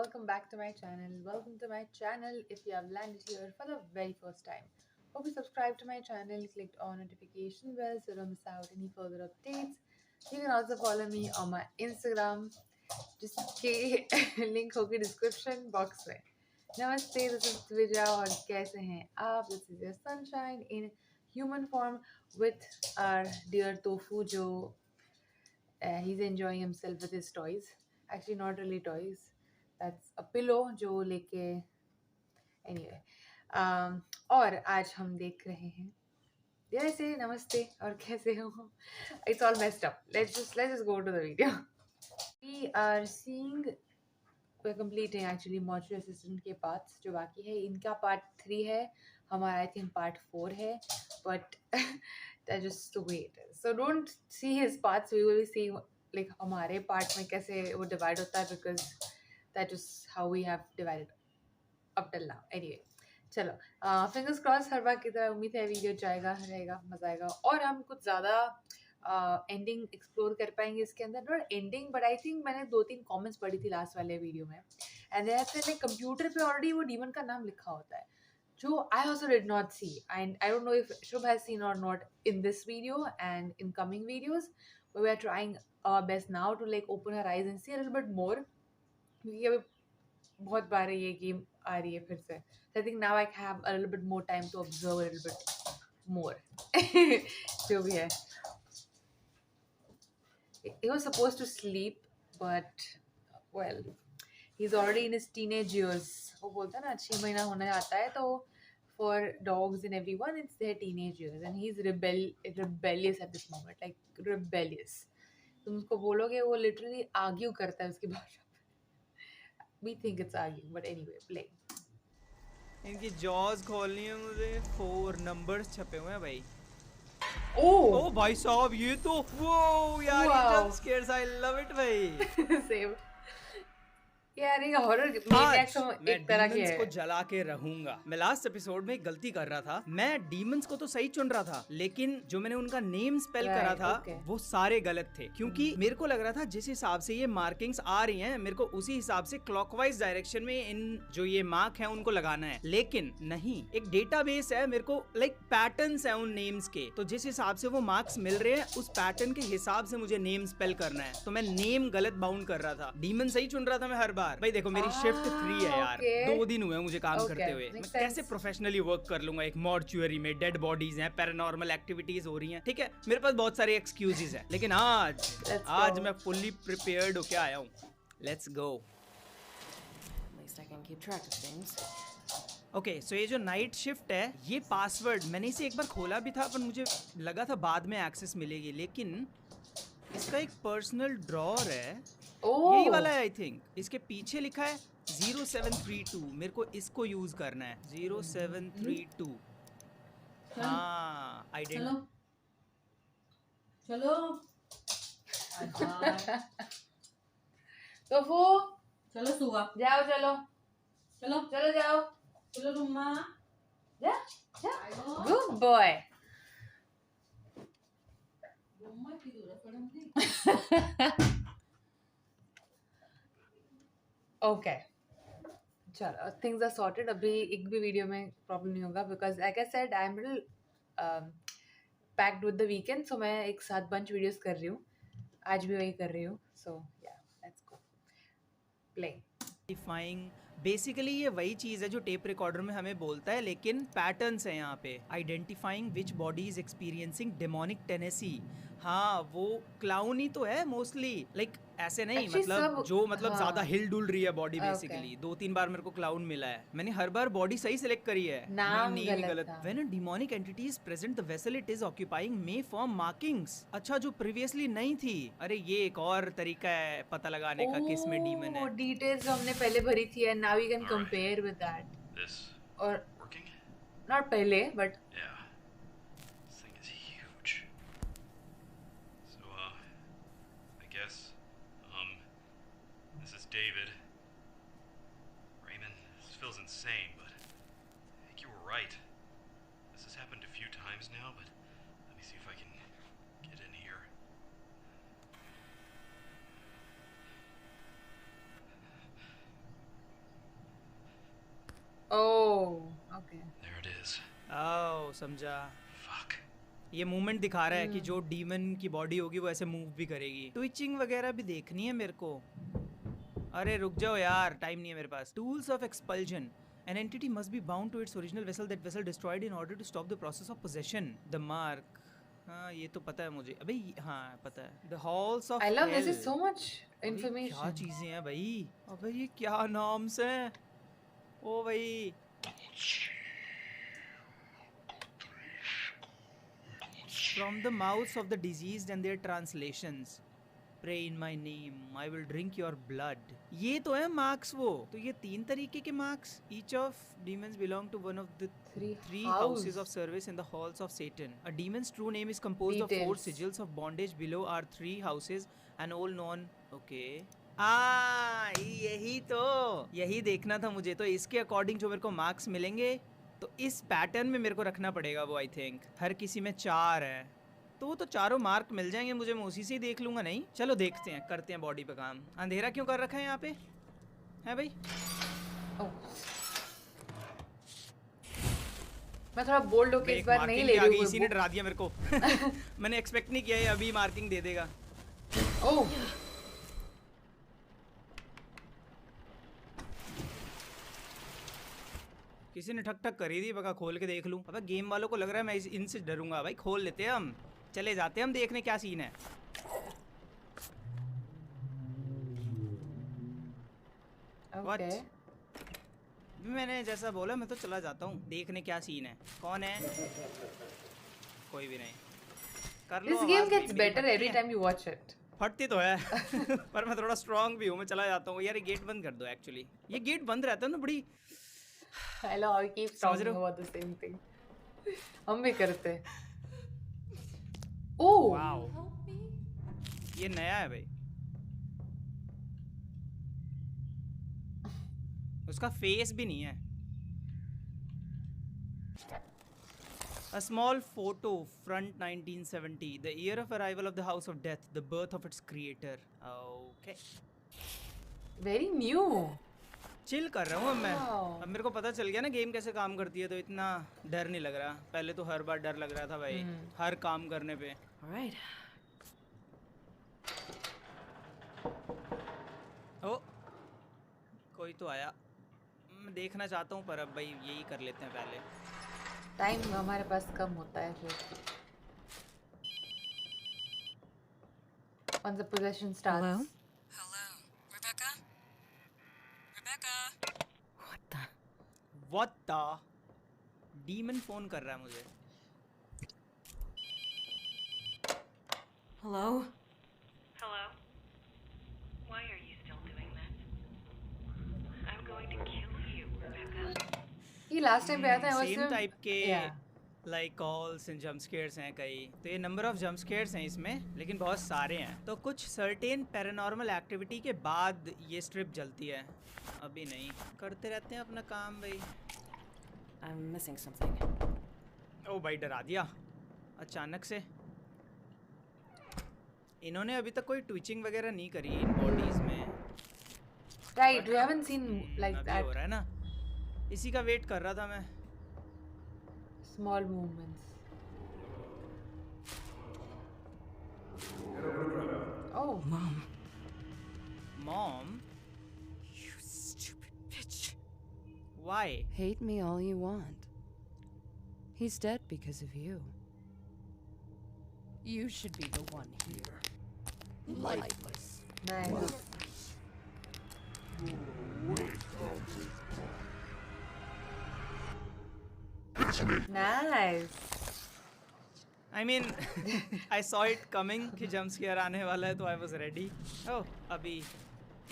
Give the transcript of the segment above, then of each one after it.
welcome back to my channel. Welcome to my channel if you have landed here for the very first time. Hope you subscribed to my channel, clicked on notification bell so don't miss out any further updates. You can also follow me on my Instagram, जिसके link होगी description box में. Namaste, this is Dvija और कैसे हैं आप? This is your sunshine in human form with our dear Tofu जो he's enjoying himself with his toys. Actually, not really toys. That's a pillow जो लेके anyway. और आज हम देख रहे हैं जैसे नमस्ते और कैसे हो. It's all messed up. Let's just go to the video. We are seeing we're completing actually mortuary assistant के parts जो बाकी है. इनका part 3 है, हमारा I think part 4 है, but that's just the way it is. So don't see his parts. We will be seeing like हमारे part में कैसे वो divide होता है because that is how we have divided up till now. Anyway, चलो fingers cross हर बार की तरह उम्मीद है वीडियो जाएगा रहेगा मजा आएगा और हम कुछ ज़्यादा एंडिंग एक्सप्लोर कर पाएंगे इसके अंदर. Not ending but I think मैंने 2-3 कमेंट्स पढ़ी थी लास्ट वाले वीडियो में एंड देयर लाइक कंप्यूटर पे ऑलरेडी वो डीमन का नाम लिखा होता है जो I also did not see and I don't know if Shubh has seen or not in this video and in coming videos we are trying our best now to like open her eyes and see a little bit more क्योंकि अभी बहुत बार ये game आ रही है फिर से. So I think now I have a little bit more time to observe a little bit more. जो भी है. He was supposed to sleep, but well, he's already in his teenage years. वो बोलता है ना 6 महीना होने आता है तो for dogs and everyone it's their teenage years and he's rebellious at this moment, like rebellious. तुम उसको बोलोगे वो literally argue करता है उसकी भाषा. We think it's arguing, but anyway, play. इनकी जॉज खोलनी है मुझे. 4 नंबर्स छपे हुए हैं भाई. Oh भाई साहब ये तो वो यार ये Wow. Jump scares I love it भाई. same. यार ये हॉरर आज मैनिएक्स मैं एक तरह के डीमंस को है. जला के रहूंगा. मैं लास्ट एपिसोड में एक गलती कर रहा था. मैं डीमंस को तो सही चुन रहा था लेकिन जो मैंने उनका नेम स्पेल Right, करा था okay. वो सारे गलत थे क्योंकि मेरे को लग रहा था जिस हिसाब से ये मार्किंग्स आ रही हैं मेरे को उसी हिसाब से क्लॉकवाइज डायरेक्शन में इन जो ये मार्क है उनको लगाना है. लेकिन नहीं, एक डेटाबेस है मेरे को लाइक पैटर्न्स है उन नेम्स के. तो जिस हिसाब से वो मार्क्स मिल रहे हैं उस पैटर्न के हिसाब से मुझे नेम स्पेल करना है. तो मैं नेम गलत बाउंड कर रहा था. डीमन सही चुन रहा था मैं हर बार. भाई देखो मेरी शिफ्ट 3 है यार. okay. 2 दिन हुए मुझे काम Okay, करते हुए. मैं makes कैसे sense. प्रोफेशनली वर्क कर लूंगा एक मॉर्चुअरी में. डेड बॉडीज हैं, पैरानॉर्मल एक्टिविटीज हो रही हैं. ठीक है मेरे पास बहुत सारे एक्सक्यूजेस हैं लेकिन आज Let's go. मैं फुल्ली प्रिपेयर्ड होके आया हूँ. Let's go. At least I can keep track of things. Okay so ये जो नाइट शिफ्ट है ये पासवर्ड मैंने इसे एक बार खोला भी था पर मुझे लगा था बाद में एक्सेस मिलेगी. लेकिन इसका एक पर्सनल ड्रॉर है. Oh. यही वाला है आई थिंक. इसके पीछे लिखा है 0732. मेरे को इसको यूज करना है. 0732. हाँ चलो आइडेंटिटी. चलो टोफू चलो सुआ जाओ चलो चलो चलो जाओ चलो रुम्मा जा जा. Good boy. रुम्मा की दूर पड़ेंगे. Okay. चलो things are sorted. अभी एक भी वीडियो में प्रॉब्लम नहीं होगा because like I said I'm little packed with the weekend so मैं एक साथ बंच वीडियोस कर रही हूँ. आज भी वही कर रही हूँ. So yeah, let's go. Play. Identifying basically ये वही चीज है जो टेप रिकॉर्डर में हमें बोलता है लेकिन पैटर्न्स है यहाँ पे. Identifying which body is experiencing demonic Tennessee. हाँ वो क्लाउन ही तो है मोस्टली. लाइक ऐसे नहीं Actually, मतलब सब- जो मतलब हाँ. ज्यादा हिल डुल रही है बॉडी Okay. बेसिकली. 2-3 बार मेरे को क्लाउन मिला है. मैंने हर बार बॉडी सही सिलेक्ट करी है. नाम नहीं, नेम गलत था. When a demonic entity is present, the vessel it is occupying may form markings. अच्छा जो previously नहीं थी. अरे ये एक और तरीका है पता लगाने का किस में डीमन है. डिटेल्स हमने पहले भरी थी and now we can compare with that. This और working? not पहले but Yeah. This thing is huge. So, I guess, this is David. Raymond, this feels insane, but I think you were right. This has happened a few times now, but let me see if I can get in here. is. आओ समझा। Fuck. ये movement दिखा रहा है कि जो demon की body होगी वो ऐसे मूव भी करेगी। ट्विचिंग वगैरह भी देखनी है मेरे को। अरे रुक जाओ यार, टाइम नहीं है मेरे पास। Tools of expulsion. An entity must be bound to its original vessel. That vessel destroyed in order to stop the process of possession. The mark. हाँ ये तो पता है मुझे। अबे हाँ पता है। The halls of I love hell. this is so much क्या information. चीजें हैं भाई। अबे ये क्या नाम्स हैं? ओ भाई। From the mouths of the diseased and their translations. Pray in my name. I will drink your blood. ये तो है marks वो। तो ये 3 तरीके के marks. Each of demons belong to one of the three houses of service in the halls of Satan. A demon's true name is composed of 4 Details. sigils of bondage. Below are 3 houses and all known. Okay. यही देखना था मुझे। तो इसके according जो मेरे को marks मिलेंगे तो इस पैटर्न में मेरे को रखना पड़ेगा वो। आई थिंक हर किसी में 4 है तो वो तो चारों मार्क मिल जाएंगे मुझे। मैं उसी से ही देख लूंगा। नहीं चलो देखते हैं, करते हैं बॉडी पे काम। अंधेरा क्यों कर रखा है यहाँ पे है भाई? Oh. मैं थोड़ा बोल्ड होके इस एक बार नहीं marking ले भी आ रही गई, हूँ इसी ने डरा दिया मेरे को। मैंने एक्सपेक्ट नहीं किया ये अभी मार्किंग दे देगा। ओह किसी ने ठक ठक करी थी, बका खोल के देख लूं। अबे गेम वालों को लग रहा है मैं इनसे डरूंगा। भाई खोल लेते हैं हम, चले जाते हैं हम देखने क्या सीन है। ओके मैंने जैसा बोला मैं तो चला जाता हूँ देखने क्या सीन है। कौन है? कोई भी नहीं। कर लो। This game gets better every time you watch it. फटती तो है पर मैं थोड़ा स्ट्रांग भी हूँ। मैं चला जाता हूँ। यार ये गेट बंद कर दो। एक्चुअली ये गेट बंद रहता है ना बड़ी। I love how we keep talking about the same thing. हम भी करते हैं। ओह वाओ ये नया है भाई। उसका फेस भी नहीं है। A small photo, front 1970, the year of arrival of the House of Death, the birth of its creator. Okay. Very new. Chill कर रहा हूँ अब मैं। Wow. अब मेरे को पता चल गया ना गेम कैसे काम करती है तो इतना डर नहीं लग रहा। पहले तो हर बार डर लग रहा था भाई हर काम करने पे। All right. ओ कोई तो आया। मैं देखना चाहता हूँ पर अब भाई यही कर लेते हैं पहले। टाइम हमारे पास कम होता है फिर। Once the possession starts. Hello? Hello, Rebecca? Rebecca? What the? What the? Demon phone कर रहा है मुझे। Hello? Hello? Why are you still doing that? I'm going to kill you, Rebecca. ये लास्ट टाइम पे आया था सेम टाइप के Yeah. Like calls and jump scares हैं कई। तो ये नंबर ऑफ जंप स्केयर्स हैं इसमें लेकिन बहुत सारे हैं। तो कुछ सर्टेन पैरानॉर्मल एक्टिविटी के बाद ये स्ट्रिप जलती है। अभी नहीं करते रहते हैं अपना काम भाई। I'm missing something. ओ भाई डरा दिया अचानक से। इन्होंने अभी तक कोई ट्विचिंग वगैरह नहीं करी इन बॉडीज में। Right, we haven't seen like अभी that हो रहा है ना, इसी का वेट कर रहा था मैं। small movements. Oh, Mom. Mom? You stupid bitch. Why? Hate me all you want. He's dead because of you. You should be the one here. Lifeless. nice. Nice. I mean, I saw it coming कि jump scare आने वाला है तो I was ready. Oh, अभी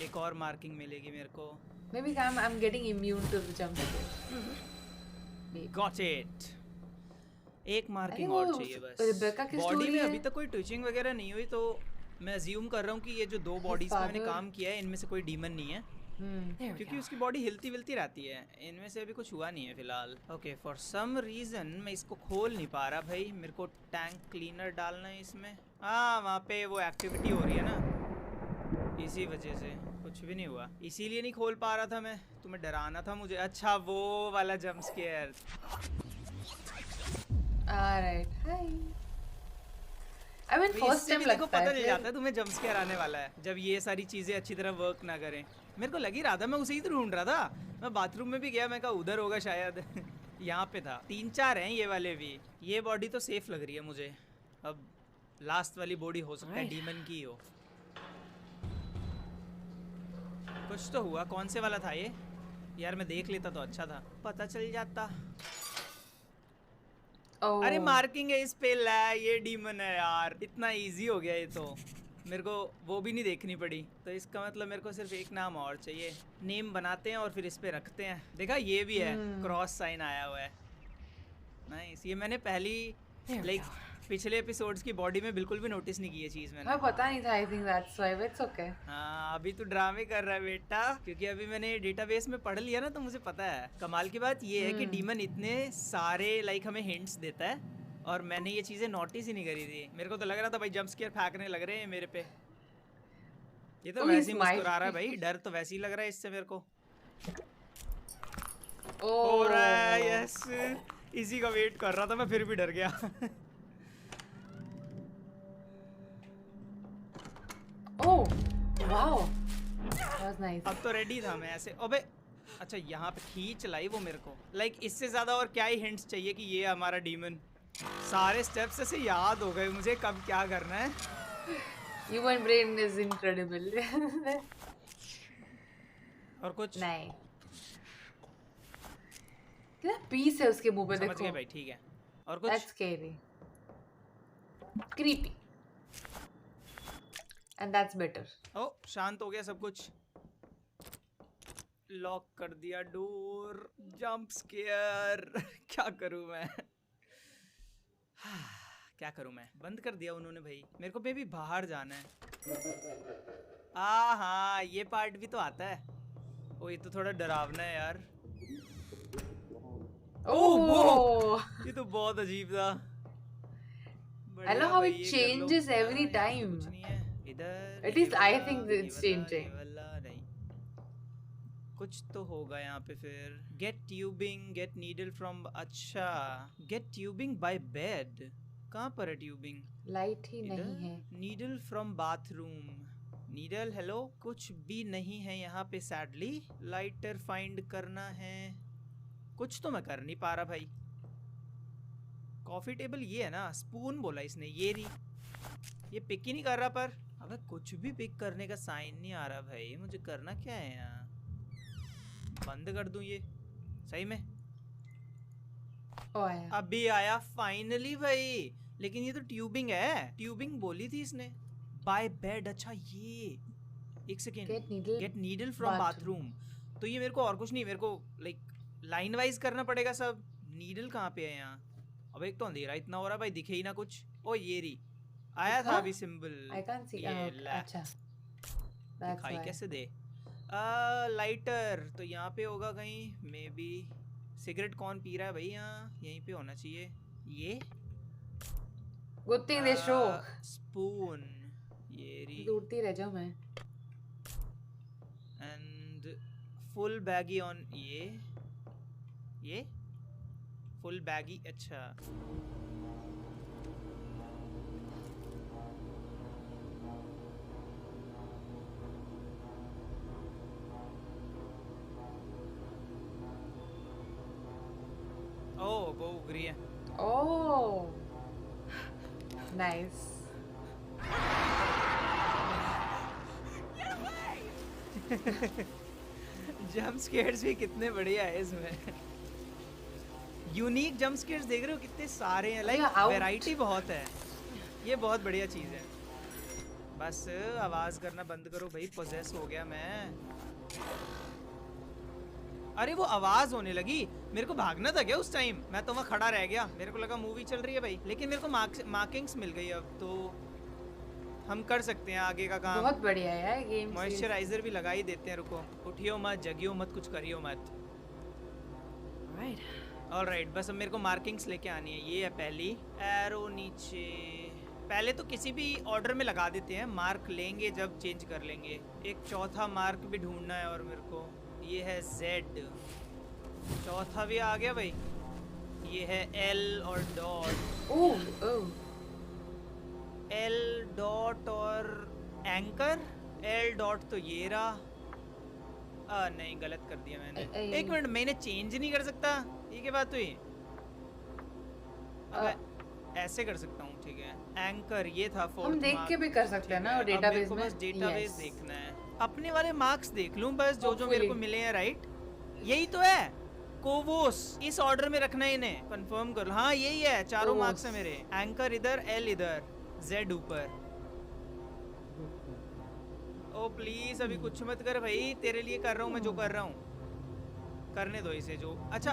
एक और marking मिलेगी मेरे को। Maybe I'm getting immune to the jump scare. Got it. एक मार्किंग वो और चाहिए बस। Rebecca की बॉडी story में है। अभी तक कोई ट्विचिंग वगैरह नहीं हुई तो मैं अज्यूम कर रहा हूँ कि ये जो 2 बॉडीज पे मैंने father- काम किया है इनमें से कोई डीमन नहीं है। There we क्योंकि go. उसकी बॉडी हिलती विलती रहती है। इनमें से अभी कुछ हुआ नहीं है फिलहाल। ओके फॉर सम रीजन मैं इसको खोल नहीं पा रहा भाई। मेरे को टैंक क्लीनर डालना है इसमें। हाँ वहाँ पे वो एक्टिविटी हो रही है ना, इसी वजह से कुछ भी नहीं हुआ। इसीलिए नहीं खोल पा रहा था मैं। तुम्हें डराना था मुझे। अच्छा वो वाला jump scare. Alright, hi. I mean, भाई, first इससे time भी देखो लगता पता है चल फिर जाता है तुम्हें जंप स्केयर आने वाला है जब ये सारी चीजें अच्छी तरह वर्क ना करें। मेरे को लग ही रहा था, मैं उसे ही तो ढूंढ रहा था। मैं बाथरूम में भी गया, मैं कहा उधर होगा शायद। यहाँ पे था। 3-4 हैं ये वाले भी। ये बॉडी तो सेफ लग रही है मुझे। अब लास्ट वाली बॉडी हो सकता है Right. डीमन की हो। कुछ तो हुआ। कौन से वाला था ये? यार मैं देख लेता तो अच्छा था, पता चल जाता। Oh. अरे मार्किंग है इस पे, लै ये डीमन है यार। इतना इजी हो गया ये तो, मेरे को वो भी नहीं देखनी पड़ी। तो इसका मतलब मेरे को सिर्फ एक नाम और चाहिए। नेम बनाते हैं और फिर इस पे रखते हैं। देखा ये भी है, क्रॉस साइन आया हुआ है। नाइस। ये मैंने पहली There we लाइक go. पिछले एपिसोड्स की बॉडी में बिल्कुल भी नोटिस नहीं की ये चीज़ मैंने। मैं पता नहीं था, I think that's why, but it's okay. हाँ अभी तू ड्रामे कर रहा है बेटा, क्योंकि अभी मैंने डेटाबेस में पढ़ लिया ना तो मुझे पता है। कमाल की बात ये है कि डीमन इतने सारे लाइक हमें हिंट्स देता है और मैंने ये चीज़ें नोटिस ही नहीं करी थी। मेरे को तो लग रहा था भाई जंप स्केयर फेंकने लग रहे हैं मेरे पे। ये तो Oh, वैसे ही he's मुस्कुरा रहा है भाई, डर तो वैसे ही लग रहा है इससे मेरे को। हो रहा है, यस। इसी का वेट कर रहा था मैं, फिर भी डर गया। Oh, wow. That was nice. अब तो रेडी था मैं ऐसे। अबे अच्छा यहाँ पे खींच लाई वो मेरे को। लाइक इससे ज्यादा और क्या ही हिंट्स चाहिए कि ये हमारा डीमन। सारे स्टेप्स ऐसे याद हो गए मुझे कब क्या करना है। Human brain is incredible. और कुछ नहीं, क्या पीस है उसके मुंह पे, समझ देखो। गए भाई, ठीक है। और कुछ That's scary. Creepy. And that's better. ओ शांत हो गया सब कुछ। लॉक कर दिया डोर। Jump scare. क्या करूं मैं? क्या करूं मैं? बंद कर दिया उन्होंने भाई। मेरे को भी बाहर जाना है। हाँ ये पार्ट भी तो आता है। ओ ये तो थोड़ा डरावना है यार। Oh, ये तो बहुत अजीब था। I love how it changes every यहाँ पे time. कुछ नहीं है इधर। At ये least I वाला, think ये it's वाला, changing. ये वाला नहीं। कुछ तो होगा यहाँ पे फिर। Get tubing, get needle from. अच्छा गेट ट्यूबिंग बाय बेड। कहाँ पर है ट्यूबिंग? लाइट ही नहीं है। Needle from bathroom. Needle hello, कुछ भी नहीं है यहाँ पे सैडली। लाइटर फाइंड करना है। कुछ तो मैं कर नहीं पा रहा भाई। कॉफी टेबल ये है ना, स्पून बोला इसने, ये रही। ये पिक ही नहीं कर रहा पर। अबे कुछ भी पिक करने का साइन नहीं आ रहा भाई। मुझे करना क्या है यहाँ? बंद कर दूं ये? सही में ओ आया। अभी आया फाइनली भाई। लेकिन ये तो ट्यूबिंग है। ट्यूबिंग बोली थी इसने। By bed. अच्छा ये एक second. Get needle from bathroom. तो ये मेरे को और कुछ नहीं, मेरे को लाइक लाइन वाइज करना पड़ेगा सब। नीडल कहाँ पे है यहाँ? अब एक तो अंधेरा इतना हो रहा भाई, दिखे ही ना कुछ। ओ ये रही, आया था अभी सिंबल। I can't see. ये Okay, ला। अच्छा। That's दिखाई why. कैसे दे? लाइटर तो यहाँ पे होगा कहीं मे बी। सिगरेट कौन पी रहा है भाई यहाँ? यहीं पे होना चाहिए ये। Good thing they show. Spoon ये रही। दूरती रह जाऊँ मैं। And full baggy on. ये फुल बैगी। अच्छा ओ वो उगरी है। Oh, nice. जंप स्केयर्स भी कितने बढ़िया है इसमें। यूनिक जंप स्केयर्स देख रहे हो कितने सारे हैं। Like Yeah, out. वैरायटी बहुत है। ये बहुत बढ़िया चीज़ है। बस आवाज़ करना बंद करो भाई, पोजेस हो गया मैं। अरे वो आवाज़ होने लगी। मेरे को भागना था क्या उस टाइम? मैं तो वहाँ खड़ा रह गया। मेरे को लगा मूवी चल रही है भाई। लेकिन मेरे को मार्किंग्स मिल गई। अब तो हम कर सकते हैं आगे का काम। बहुत बढ़िया है यार गेम। मॉइस्चराइजर भी लगा ही देते हैं। रुको, उठियो मत, जगियो मत, कुछ करियो मत। Right. ऑलराइट, बस अब मेरे को मार्किंग्स लेके आनी है। ये है पहली एरो नीचे। पहले तो किसी भी ऑर्डर में लगा देते हैं, मार्क लेंगे जब चेंज कर लेंगे। एक चौथा मार्क भी ढूंढना है और मेरे को। ये है Z। चौथा भी आ गया भाई। ये है L और डॉट, ओह ओह L डॉट और एंकर, L डॉट तो ये रहा। नहीं गलत कर दिया मैंने। एक मिनट, मैं इन्हें चेंज नहीं कर सकता? ये क्या बात हुई? अब ऐसे कर सकता हूँ, ठीक है। एंकर ये था, हम देख के भी कर सकते हैं ना डेटाबेस में। बस डेटाबेस देखना है, अपने वाले मार्क्स देख लूं बस, जो मेरे को मिले हैं। राइट, यही तो है। कोवोस, इस ऑर्डर में रखना है इन्हें, कंफर्म कर लो। हाँ यही है, चारों मार्क्स है मेरे। एंकर इधर, एल इधर, जेड ऊपर। ओ प्लीज अभी कुछ मत कर भाई, तेरे लिए कर रहा हूँ मैं जो कर रहा हूँ, करने दो इसे जो। अच्छा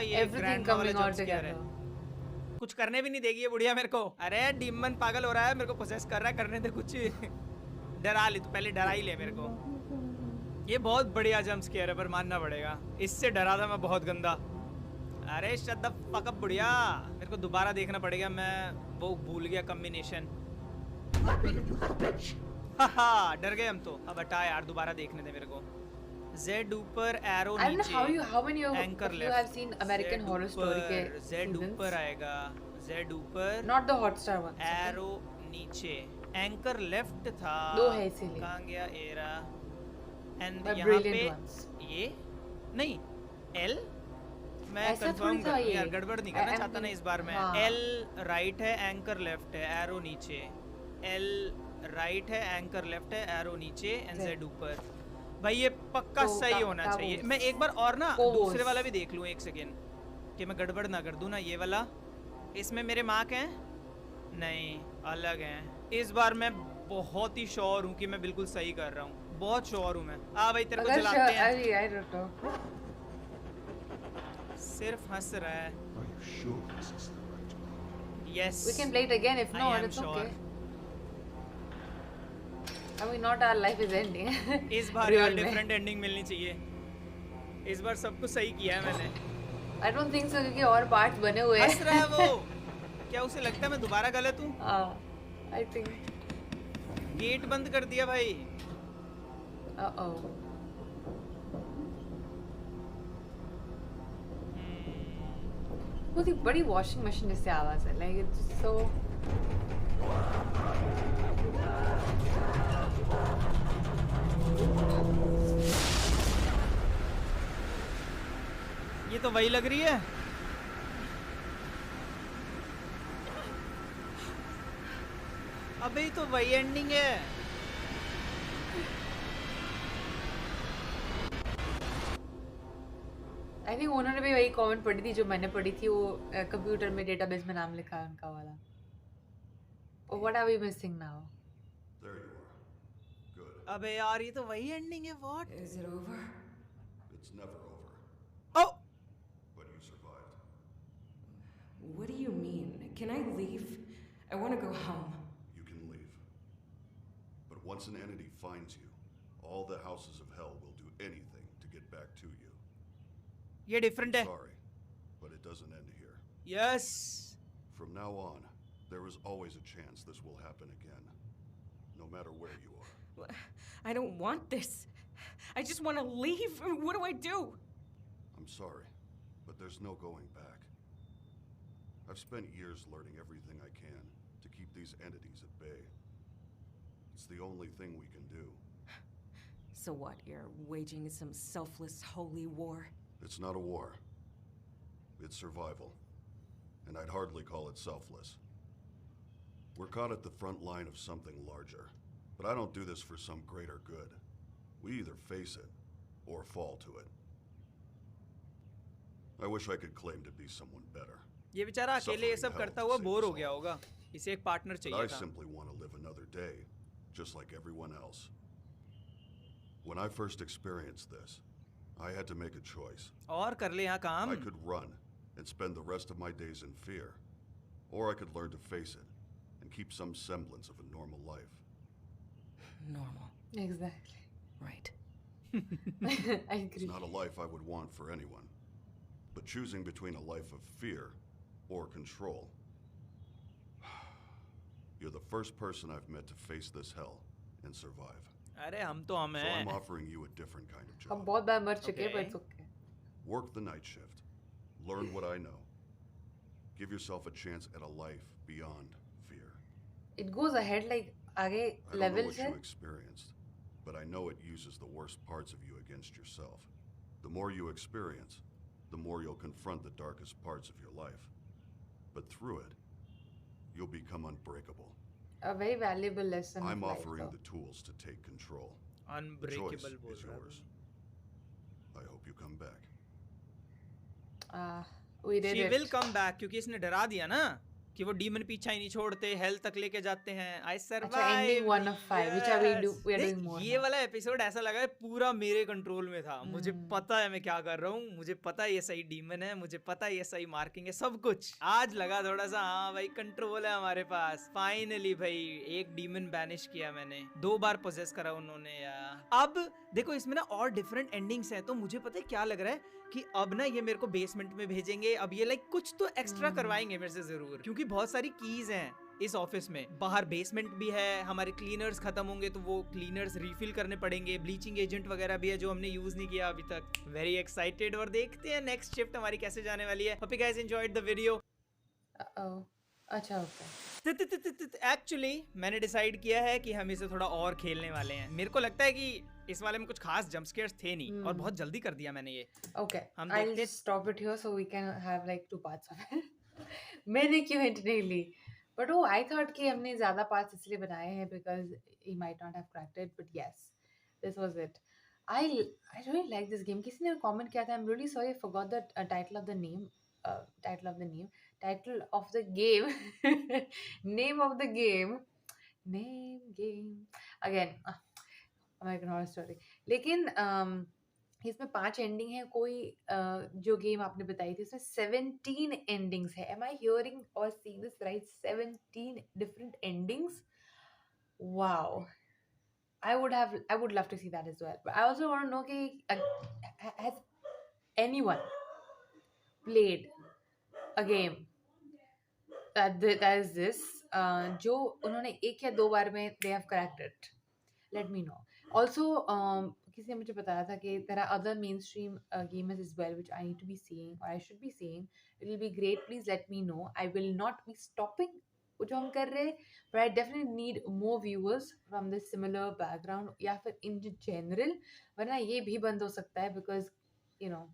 ये ग्रैंडमा वाला जंप स्केयर है, कुछ करने भी नहीं देगी ये बुढ़िया मेरे को। अरे डीमन पागल हो रहा है, मेरे को पोसेस कर रहा है, करने दे कुछ। डरा ले तो, पहले डरा ही ले मेरे को। ये बहुत बढ़िया जंप स्केयर है, पर मानना पड़ेगा, इससे डरा था मैं बहुत गंदा। अरे शट द फक अप बुढ़िया, मेरे को दोबारा देखना पड़ेगा, मैं वो भूल गया कॉम्बिनेशन। डर गए हम तो। अब हटा यार, दोबारा देखने दे मेरे को। Z ऊपर, एरो नीचे, anchor left. you have seen American Horror Story के Z ऊपर आएगा, Z ऊपर, not the Hotstar one, arrow नीचे, एंकर लेफ्ट था, दो है इसीलिए। कहाँ गया एरा? एंड The यहाँ brilliant पे ones. ये नहीं L, मैं ऐसा कंफर्म थोड़ी था कर ये। यार, गड़बड़ नहीं करना चाहता ना इस बार मैं। हाँ। L राइट है, एंकर लेफ्ट है, एरो नीचे, L राइट है, एंकर लेफ्ट है, एरो नीचे, एंड Z ऊपर। भाई ये पक्का तो सही होना चाहिए। मैं एक बार और ना दूसरे वाला भी देख लूं, एक सेकेंड, कि मैं गड़बड़ ना कर दूं ना। ये वाला, इसमें मेरे मार्क हैं? नहीं, अलग हैं। इस बार मैं बहुत ही श्योर हूँ कि मैं बिल्कुल सही कर रहा हूँ, बहुत श्योर हूँ मैं। भाई तेरे को चलाते हैं। अरे I don't know. सिर्फ हंस रहा है। Are you sure this is the right one? Yes, We can play it again if I not, am it's sure. okay. I mean, not our life is ending. इस बार Real यार में। Different ending मिलनी चाहिए। इस बार सब कुछ सही किया है मैंने। I don't think so, क्योंकि और पार्ट्स बने हुए हंस रहा है हैं। वो। क्या उसे लगता है मैं दोबारा गलत हूँ? I think. गेट बंद कर दिया भाई। Uh-oh. बहुत ही बड़ी वॉशिंग मशीन जैसे आवाज है, like it's so. ये तो वही लग रही है। अबे ये तो वही एंडिंग है। I think उन्होंने भी वही कमेंट पढ़ी थी जो मैंने पढ़ी थी, वो कंप्यूटर में डेटाबेस में नाम लिखा है उनका वाला। What are we missing now? There you are. Good. अबे यार ये तो वही एंडिंग है। What? Is it over? It's never over, oh but you survived. What do you mean? Can I leave? I want to go home. You can leave. But once an entity finds you, all the houses of hell will do anything to get back to you. ये different है। Sorry, but it doesn't end here. Yes. From now on, there is always a chance this will happen again, no matter where you are. I don't want this. I just want to leave. What do I do? I'm sorry, but there's no going back. I've spent years learning everything I can to keep these entities at bay. It's the only thing we can do. So what? You're waging some selfless holy war? It's not a war. It's survival. And I'd hardly call it selfless. We're caught at the front line of something larger. But I don't do this for some greater good. We either face it or fall to it. I wish I could claim to be someone better. ये बेचारा अकेले ये सब करता हुआ bore हो गया होगा, इसे एक पार्टनर But चाहिए I था। simply want to live another day, just like everyone else. When I first experienced this, I had to make a choice. और कर ले यहाँ काम। I could run and spend the rest of my days in fear, or I could learn to face it and keep some semblance of a normal life. Normal. Exactly. Right. I It's agree. not a life I would want for anyone. But choosing between a life of fear or control. You're the first person I've met to face this hell and survive. अरे हम तो हम So I'm हैं। offering you a different kind of हम job. बहुत बार मर चुके हैं, Okay. but it's okay. Work the night shift. Learn what I know. Give yourself a chance at a life beyond fear. It goes ahead like आगे I don't know levels what है. you experienced, but I know it uses the worst parts of you against yourself. The more you experience, the more you'll confront the darkest parts of your life. But through it, you'll become unbreakable. A very valuable lesson I'm of life offering though. the tools to take control. The choice unbreakable बोल is रहा है yours. I hope you come back. We did she it. Will come back, क्योंकि इसने डरा दिया ना कि वो डीमन पीछा ही नहीं छोड़ते, हेल्थ तक लेके जाते हैं. आई अच्छा, ending survive. 1 of 5, which are we are doing more ये now. वाला एपिसोड ऐसा लगा है पूरा मेरे कंट्रोल में था. मुझे पता है मैं क्या कर रहा हूँ, मुझे पता है ये सही डीमन है, मुझे पता है ये सही मार्किंग है, सब कुछ. आज लगा थोड़ा सा हाँ भाई कंट्रोल है हमारे पास. फाइनली भाई एक डीमन बैनिश किया मैंने, 2 बार पोजेस करा उन्होंने यार. अब देखो इसमें ना और डिफरेंट एंडिंग्स हैं, तो मुझे पता है क्या लग रहा है कि अब ना ये मेरे को बेसमेंट में भेजेंगे. अब ये लाइक कुछ तो एक्स्ट्रा करवाएंगे मेरे से जरूर, क्योंकि बहुत सारी कीज हैं इस ऑफिस में. बाहर बेसमेंट भी है, हमारे क्लीनर्स खत्म होंगे तो वो क्लीनर्स रिफिल करने पड़ेंगे. ब्लीचिंग एजेंट वगैरह भी है जो हमने यूज नहीं किया अभी तक. वेरी एक्साइटेड, और देखते हैं नेक्स्ट शिफ्ट हमारी कैसे जाने वाली है. Hope you guys enjoyed the video. Uh-oh. अच्छा, okay. एक्चुअली मैंने डिसाइड किया है कि हम इसे थोड़ा और खेलने वाले हैं. मेरे को लगता है कि इस वाले में कुछ खास जंप स्केयर्स थे नहीं, और बहुत जल्दी कर दिया मैंने ये. Okay. हम I'll देखते- just stop it here so we can have like 2 parts of it. मैंने क्यों hint नहीं ली? But oh, I thought कि हमने ज़्यादा parts इसलिए बनाए हैं because he might not have cracked it. But yes, this was it. I really like this game. किसी ने comment किया था. I'm really sorry I forgot the title of the name. Title of the game. Name of the game. Game. Again. American Horror Story. लेकिन इसमें 5 ending है. कोई जो game आपने बताई थी उसमें 17 एंडिंग्स है. Am I hearing or seeing this right? 17 different endings. Wow. I would love to see that as well. But I also want to know कि has anyone played a game that is this जो उन्होंने 1 या 2 बार में they have cracked it. Let me know. Also, किसी ने मुझे बताया था कि there are other mainstream gamers as well which I need to be seeing or I should be seeing. It will be great. Please let me know. I will not be stopping वो जो हम कर रहे हैं, but I definitely need more viewers from this similar background या फिर in general, वरना ये भी बंद हो सकता है because you know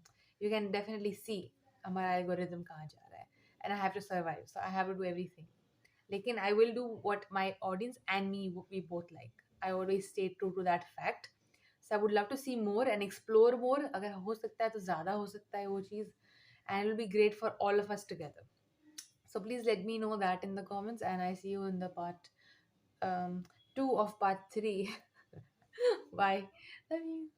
you can definitely see हमारा algorithm कहाँ जा रहा है, and I have to survive, so I have to do everything. लेकिन I will do what my audience and me we both like. I always stay true to that fact. So I would love to see more and explore more. अगर हो सकता है तो ज़्यादा हो सकता है वो चीज़, and it will be great for all of us together. So please let me know that in the comments, and I see you in the part 2 of part 3. Bye. Love you.